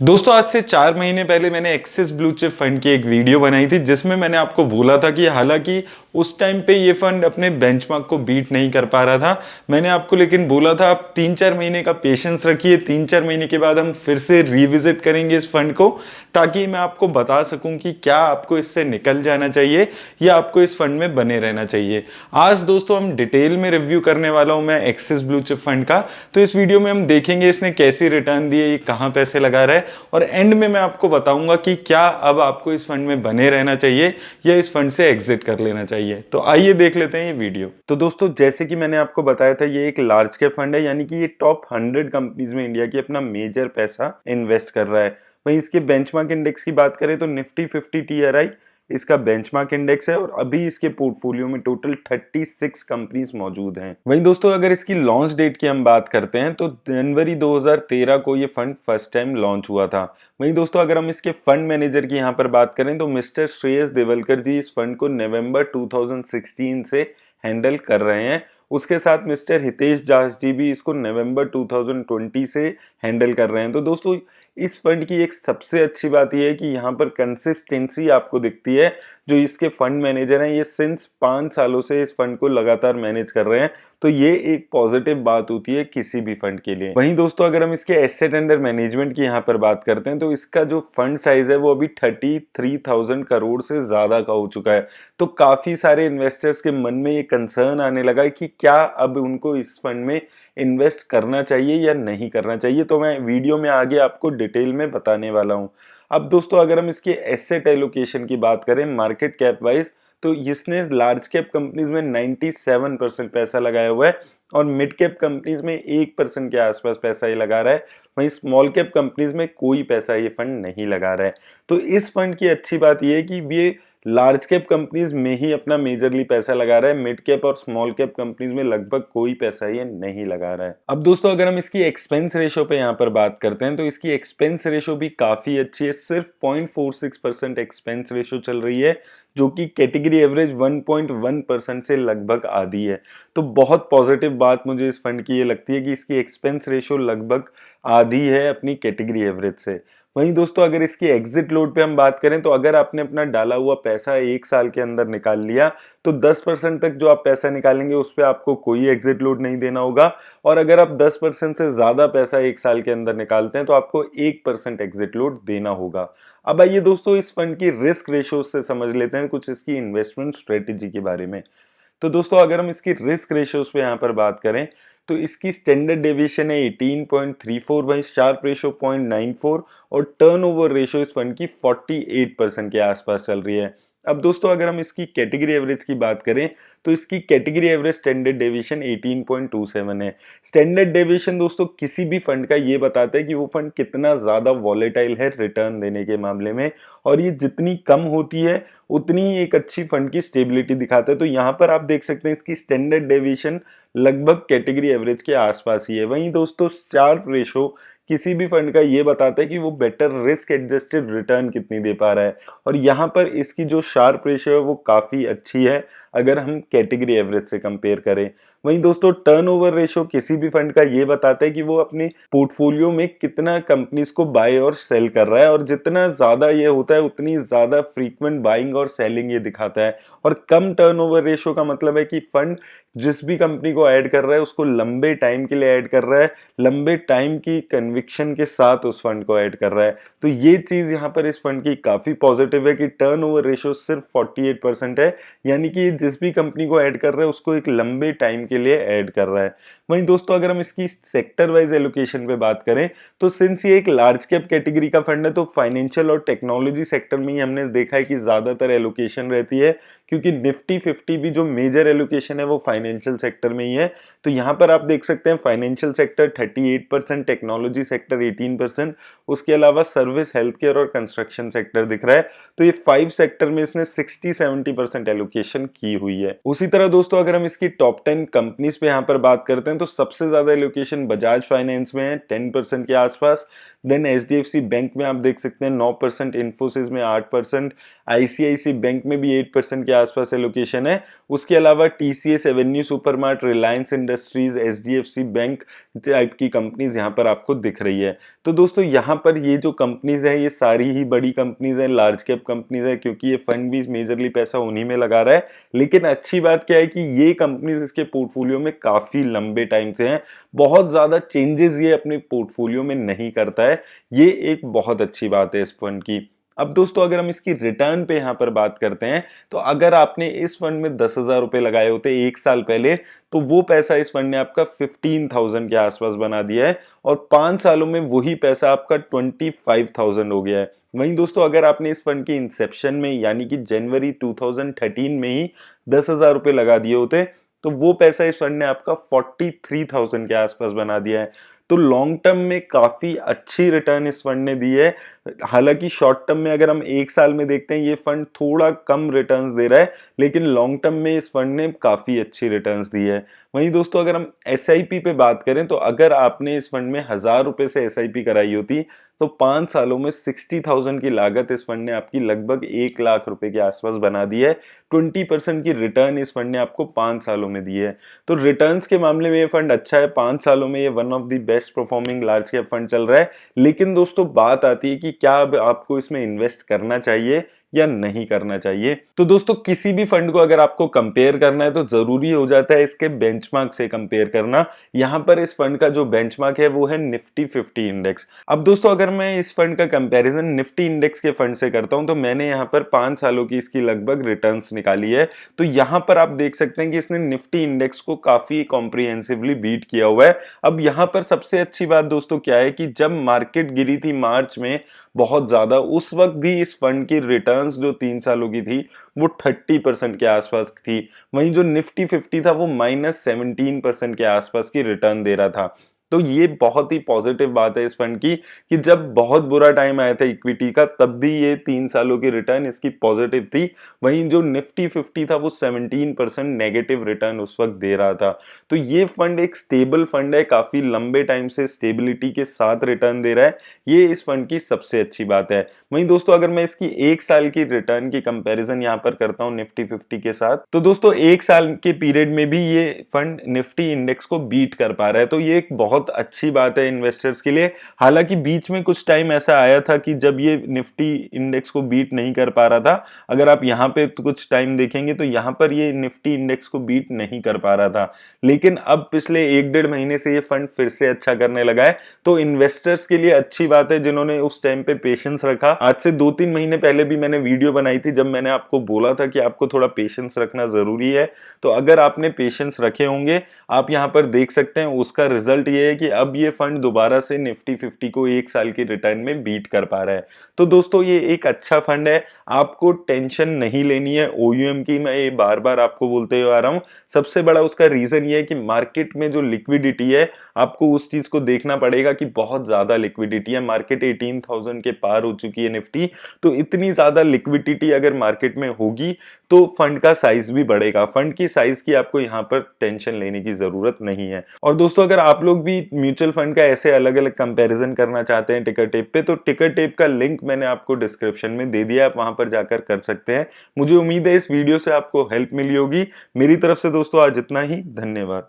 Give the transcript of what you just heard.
दोस्तों आज से 4 महीने पहले मैंने एक्सिस ब्लू चिप फंड की एक वीडियो बनाई थी जिसमें मैंने आपको बोला था कि हालांकि उस टाइम पे ये फंड अपने बेंचमार्क को बीट नहीं कर पा रहा था। मैंने आपको लेकिन बोला था आप 3-4 महीने का पेशेंस रखिए, 3-4 महीने के बाद हम फिर से रिविजिट करेंगे इस फंड को, ताकि मैं आपको बता सकूं कि क्या आपको इससे निकल जाना चाहिए या आपको इस फंड में बने रहना चाहिए। आज दोस्तों हम डिटेल में रिव्यू करने वाला हूं मैं एक्सिस ब्लू चिप फंड का। तो इस वीडियो में हम देखेंगे इसने कैसी रिटर्न दी है, ये कहां पैसे लगा रहा है, और एंड में मैं आपको बताऊंगा कि क्या अब आपको इस फंड में बने रहना चाहिए या इस फंड से एग्जिट कर लेना चाहिए। तो आइए देख लेते हैं ये वीडियो। तो दोस्तों जैसे कि मैंने आपको बताया था, ये एक लार्ज कैप फंड है, यानी कि ये टॉप 100 कंपनीज में इंडिया की अपना मेजर पैसा इन्वेस्ट कर रहा है। वहीं इसके बेंचमार्क इंडेक्स की बात करें तो निफ्टी 50 टीआरआई इसका बेंचमार्क इंडेक्स है, और अभी इसके पोर्टफोलियो में टोटल 36 कंपनीज मौजूद हैं। वहीं दोस्तों अगर इसकी लॉन्च डेट की हम बात करते हैं तो जनवरी 2013 को ये फंड फर्स्ट टाइम लॉन्च हुआ था। वहीं दोस्तों अगर हम इसके फंड मैनेजर की यहाँ पर बात करें तो मिस्टर श्रेयस देवलकर जी इस फंड को नवंबर 2016 से हैंडल कर रहे हैं। उसके साथ मिस्टर हितेश दास जी भी इसको नवंबर 2020 से हैंडल कर रहे हैं। तो दोस्तों इस फंड की एक सबसे अच्छी बात यह है कि यहाँ पर कंसिस्टेंसी आपको दिखती है। जो इसके फंड मैनेजर हैं ये सिंस 5 सालों से इस फंड को लगातार मैनेज कर रहे हैं, तो ये एक पॉजिटिव बात होती है किसी भी फंड के लिए। वहीं दोस्तों अगर हम इसके एसेट अंडर मैनेजमेंट की यहाँ पर बात करते हैं तो इसका जो फंड साइज है वो अभी 33,000 करोड़ से ज्यादा का हो चुका है। तो काफी सारे इन्वेस्टर्स के मन में ये कंसर्न आने लगा है कि क्या अब उनको इस फंड में इन्वेस्ट करना चाहिए या नहीं करना चाहिए। तो मैं वीडियो में आगे आपको डिटेल में बताने वाला हूं। अब दोस्तों अगर हम इसके एसेट एलोकेशन की बात करें मार्केट कैप वाइज, तो इसने लार्ज कैप कंपनीज में 97% पैसा लगाया हुआ है और मिड कैप कंपनीज में 1% के आसपास पैसा ये लगा रहा है। वहीं स्मॉल कैप कंपनीज में कोई पैसा ये फंड नहीं लगा रहा है। तो इस फंड की अच्छी बात ये है कि ये लार्ज कैप कंपनीज में ही अपना मेजरली पैसा लगा रहा है, मिड कैप और स्मॉल कैप कंपनीज में लगभग कोई पैसा ये नहीं लगा रहा है। अब दोस्तों अगर हम इसकी एक्सपेंस रेशो पे यहाँ पर बात करते हैं तो इसकी एक्सपेंस रेशो भी काफी अच्छी है, सिर्फ 0.46% एक्सपेंस रेशो चल रही है, जो कि कैटेगरी एवरेज 1.1% से लगभग आधी है। तो बहुत पॉजिटिव बात मुझे इस फंड की ये लगती है कि इसकी एक्सपेंस रेशो लगभग आधी है अपनी कैटेगरी एवरेज से। वहीं दोस्तों अगर इसकी एग्जिट लोड पे हम बात करें तो अगर आपने अपना डाला हुआ पैसा 1 साल के अंदर निकाल लिया तो 10% तक जो आप पैसा निकालेंगे उस पर आपको कोई एग्जिट लोड नहीं देना होगा, और अगर आप 10% से ज्यादा पैसा 1 साल के अंदर निकालते हैं तो आपको 1% एग्जिट लोड देना होगा। अब आइए दोस्तों इस फंड की रिस्क रेशो से समझ लेते हैं कुछ इसकी इन्वेस्टमेंट स्ट्रेटेजी के बारे में। तो दोस्तों अगर हम इसकी रिस्क रेशियोज पे यहाँ पर बात करें तो इसकी स्टैंडर्ड डेविएशन है 18.34, वहीं शार्प रेशो 0.94 और टर्नओवर रेशो इस फंड की 48% के आसपास चल रही है। अब दोस्तों अगर हम इसकी कैटेगरी एवरेज की बात करें तो इसकी कैटेगरी एवरेज स्टैंडर्ड डेविएशन 18.27 है। स्टैंडर्ड डेविएशन दोस्तों किसी भी फंड का ये बताता है कि वो फंड कितना ज्यादा वॉलेटाइल है रिटर्न देने के मामले में, और ये जितनी कम होती है उतनी ही एक अच्छी फंड की स्टेबिलिटी दिखाता है। तो यहाँ पर आप देख सकते हैं इसकी स्टैंडर्ड डेविएशन लगभग कैटेगरी एवरेज के आसपास ही है। वहीं दोस्तों शार्प रेशो किसी भी फंड का ये बताता है कि वो बेटर रिस्क एडजस्टेड रिटर्न कितनी दे पा रहा है, और यहाँ पर इसकी जो शार्प रेशो है वो काफी अच्छी है अगर हम कैटेगरी एवरेज से कंपेयर करें। वहीं दोस्तों टर्नओवर रेशो किसी भी फंड का ये बताता है कि वो अपने पोर्टफोलियो में कितना कंपनीज को बाय और सेल कर रहा है, और जितना ज्यादा ये होता है उतनी ज्यादा फ्रीक्वेंट बाइंग और सेलिंग ये दिखाता है। और कम टर्नओवर रेशो का मतलब है कि फंड जिस भी कंपनी को ऐड कर रहा है उसको लंबे टाइम के लिए ऐड कर रहा है, लंबे टाइम की कन्विक्शन के साथ उस फंड को ऐड कर रहा है। तो ये चीज यहाँ पर इस फंड की काफी पॉजिटिव है कि टर्नओवर रेशो सिर्फ 48% है, यानी कि जिस भी कंपनी को ऐड कर रहा है उसको एक लंबे टाइम के लिए ऐड कर रहा है। वहीं दोस्तों अगर हम इसकी सेक्टर वाइज एलोकेशन पे बात करें तो सिंस ये एक लार्ज कैप कैटेगरी का फंड है तो फाइनेंशियल और टेक्नोलॉजी सेक्टर में ही हमने देखा है कि ज्यादातर एलोकेशन रहती है, क्योंकि निफ्टी 50 भी जो मेजर एलोकेशन है वो फाइनेंशियल सेक्टर में ही है। तो यहाँ पर आप देख सकते हैं फाइनेंशियल सेक्टर 38%, टेक्नोलॉजी सेक्टर 18%, उसके अलावा सर्विस, हेल्थ केयर और कंस्ट्रक्शन सेक्टर दिख रहा है। तो ये 5 सेक्टर में इसने 60-70% एलोकेशन की हुई है। उसी तरह दोस्तों अगर हम इसकी टॉप 10 कंपनीज पे यहाँ पर बात करते हैं तो सबसे ज्यादा एलोकेशन बजाज फाइनेंस में है 10% के आसपास। देन एचडीएफसी बैंक में आप देख सकते हैं 9%, इन्फोसिस में 8%, आईसीआईसी बैंक में भी 8% के आसपास एलोकेशन है। उसके अलावा TCS, Avenue supermart, Reliance industries, HDFC bank type की कंपनीज यहाँ पर आपको दिख रही है। तो दोस्तों यहाँ पर ये जो कंपनीज है ये सारी ही बड़ी कंपनीज है, लार्ज कैप कंपनीज है, क्योंकि ये फंड भी मेजरली पैसा उन्हीं में लगा रहा है। लेकिन अच्छी बात क्या है कि ये कंपनीज इसके पोर्टफोलियो में काफी लंबे टाइम से हैं, बहुत ज्यादा चेंजेस ये अपने पोर्टफोलियो में नहीं करता है। ये एक बहुत अच्छी बात है इस फंड की। अब दोस्तों अगर हम इसकी रिटर्न पे यहाँ पर बात करते हैं तो अगर आपने इस फंड में 10,000 रुपए लगाए होते एक साल पहले तो वो पैसा इस फंड ने आपका 15,000 के आसपास बना दिया है और 5 सालों में वही पैसा आपका 25,000 हो गया है। वहीं दोस्तों अगर आपने इस फंड की इंसेप्शन में यानी कि जनवरी 2013 में ही 10,000 रुपए लगा दिए होते तो वो पैसा इस फंड ने आपका 43,000 के आसपास बना दिया है। तो लॉन्ग टर्म में काफी अच्छी रिटर्न इस फंड ने दी है। हालांकि शॉर्ट टर्म में अगर हम एक साल में देखते हैं ये फंड थोड़ा कम रिटर्न्स दे रहा है, लेकिन लॉन्ग टर्म में इस फंड ने काफी अच्छी रिटर्न्स दी है। वहीं दोस्तों अगर हम एसआईपी पे बात करें तो अगर आपने इस फंड में 1,000 रुपए से एसआईपी कराई होती तो 5 सालों में 60,000 की लागत इस फंड ने आपकी लगभग 1 लाख रुपए के आसपास बना दी है। 20% की रिटर्न इस फंड ने आपको 5 सालों में दी है। तो रिटर्न्स के मामले में ये फंड अच्छा है, 5 सालों में ये one of the best performing large cap fund चल रहा है। लेकिन दोस्तों बात आती है कि क्या अब आपको इसमें इन्वेस्ट करना चाहिए या नहीं करना चाहिए। तो दोस्तों किसी भी फंड को अगर आपको कंपेयर करना है तो जरूरी हो जाता है इसके बेंचमार्क से कंपेयर करना। यहाँ पर इस फंड का जो बेंचमार्क है वो है निफ्टी 50 इंडेक्स। अब दोस्तों अगर मैं इस फंड का कंपैरिजन निफ्टी इंडेक्स के फंड से करता हूं तो मैंने यहाँ पर 5 सालों की इसकी लगभग रिटर्न्स निकाली है। तो यहाँ पर आप देख सकते हैं कि इसने निफ्टी इंडेक्स को काफी कॉम्प्रिहेंसिवली बीट किया हुआ है। अब यहाँ पर सबसे अच्छी बात दोस्तों क्या है कि जब मार्केट गिरी थी मार्च में बहुत ज्यादा, उस वक्त भी इस फंड की रिटर्न्स जो 3 सालों की थी वो 30% के आसपास थी। वहीं जो निफ्टी 50 था वो -17% के आसपास की रिटर्न दे रहा था। तो ये बहुत ही पॉजिटिव बात है इस फंड की कि जब बहुत बुरा टाइम आया था इक्विटी का तब भी ये 3 सालों की रिटर्न इसकी पॉजिटिव थी। वहीं जो निफ्टी 50 था वो 17% नेगेटिव रिटर्न उस वक्त दे रहा था। तो ये फंड एक स्टेबल फंड है, काफी लंबे टाइम से स्टेबिलिटी के साथ रिटर्न दे रहा है। ये इस फंड की सबसे अच्छी बात है। वहीं दोस्तों अगर मैं इसकी 1 साल की रिटर्न की कंपैरिजन यहाँ पर करता हूँ निफ्टी 50 के साथ, तो दोस्तों 1 साल के पीरियड में भी ये फंड निफ्टी इंडेक्स को बीट कर पा रहा है। तो ये एक बहुत अच्छी बात है इन्वेस्टर्स के लिए। हालांकि बीच में कुछ टाइम ऐसा आया था कि जब ये निफ्टी इंडेक्स को बीट नहीं कर पा रहा था। अगर आप यहाँ पे तो कुछ टाइम देखेंगे तो यहाँ पर ये निफ्टी इंडेक्स को बीट नहीं कर पा रहा था, लेकिन अब पिछले 1-1.5 महीने से ये फंड फिर से अच्छा करने लगा है। तो इन्वेस्टर्स के लिए अच्छी बात है जिन्होंने उस टाइम पे पेशेंस रखा। आज से 2-3 महीने पहले भी मैंने वीडियो बनाई थी जब मैंने आपको बोला था कि आपको थोड़ा पेशेंस रखना जरूरी है। तो अगर आपने पेशेंस रखे होंगे, आप यहाँ पर देख सकते हैं उसका रिजल्ट ये है कि अब ये फंड दोबारा से निफ्टी 50 को 1 साल की रिटर्न में बीट कर पा रहा है। तो दोस्तों ये एक अच्छा फंड है, आपको टेंशन नहीं लेनी है ओयूएम की। मैं ये बार बार आपको बोलते हुए आ रहा हूं। सबसे बड़ा उसका रीजन ये है कि मार्केट में जो लिक्विडिटी है आपको उस चीज को देखना पड़ेगा कि बहुत ज्यादा लिक्विडिटी है। मार्केट 18,000 के पार हो चुकी है निफ्टी। तो इतनी ज्यादा लिक्विडिटी अगर मार्केट में होगी तो फंड का साइज भी बढ़ेगा। फंड की साइज की आपको यहाँ पर टेंशन लेने की जरूरत नहीं है। और दोस्तों अगर आप लोग भी म्यूचुअल फंड का ऐसे अलग अलग कंपैरिजन करना चाहते हैं टिकर टेप पे, तो टिकर टेप का लिंक मैंने आपको डिस्क्रिप्शन में दे दिया, आप वहां पर जाकर कर सकते हैं। मुझे उम्मीद है इस वीडियो से आपको हेल्प मिली होगी। मेरी तरफ से दोस्तों आज इतना ही, धन्यवाद।